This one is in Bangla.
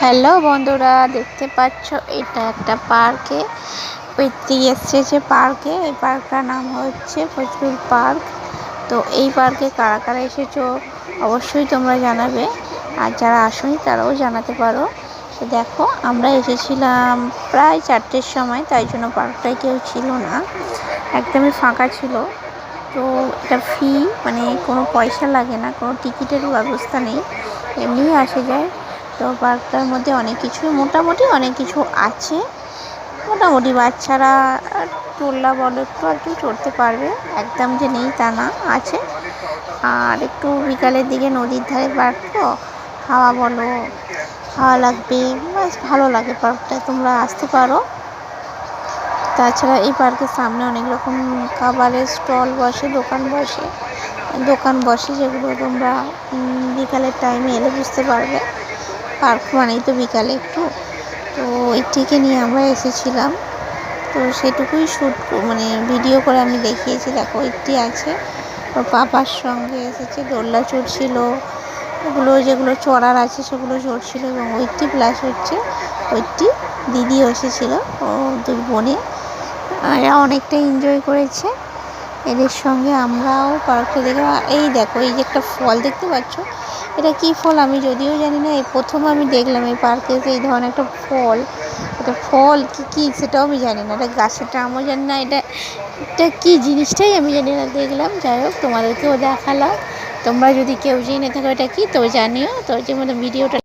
হ্যালো বন্ধুরা, দেখতে পাচ্ছ এটা একটা পার্কে পিত্তি এসেছে পার্কে। এই পার্কটার নাম হচ্ছে ফজলুল পার্ক। তো এই পার্কে কারা কারা এসেছো অবশ্যই তোমরা জানাবে, আর যারা আসোনি তারাও জানাতে পারো। তো দেখো, আমরা এসেছিলাম প্রায় 4টের সময়, তাই জন্য পার্কটায় কেউ ছিল না, একদমই ফাঁকা ছিল। তো এটা ফি, মানে কোনো পয়সা লাগে না, কোনো টিকিটের ব্যবস্থা নেই, এমনিই আসে যায়। তো পার্কটার মধ্যে মোটামুটি অনেক কিছু আছে। মোটামুটি বাচ্চারা চড়লা বলো একটু একটু চড়তে পারবে, একদম যে নেই তা না, আছে। আর একটু বিকালের দিকে নদীর ধারে পার্ক, তো হাওয়া লাগবে, বেশ ভালো লাগে পার্কটায়, তোমরা আসতে পারো। তাছাড়া এই পার্কের সামনে অনেক রকম খাবারের স্টল বসে, দোকান বসে, যেগুলো তোমরা বিকালের টাইমে এলে বুঝতে পারবে। পার্ক মানেই তো বিকালে একটু, তো এটিকে নিয়ে আমরা এসেছিলাম। তো সেটুকুই ভিডিও করে আমি দেখিয়েছি। দেখো, একটি আছে, ওর পাপার সঙ্গে এসেছে, দোলনা চড়ছিল, যেগুলো চড়ার আছে সেগুলো চড়ছিল, এবং প্লাস হচ্ছে দিদিও এসেছিলো, ও দুই বোনে, এরা অনেকটাই এনজয় করেছে। এদের সঙ্গে আমরাও পার্কে দেখলাম। এই দেখো, এই যে একটা ফল দেখতে পাচ্ছ, এটা কি ফল আমি যদিও জানি না, এই প্রথম আমি দেখলাম এই পার্কে এই ধরনের একটা ফল। এটা ফল কি সেটাও আমি জানি না, এটা গাছের নামও জানি না, এটা কি জিনিসটাই আমি জানি না, দেখলাম। যাই হোক, তোমাদেরকেও দেখালাম। তোমরা যদি কেউ জেনে থাকো এটা কি, তো জানিও। তো যে মতো ভিডিওটা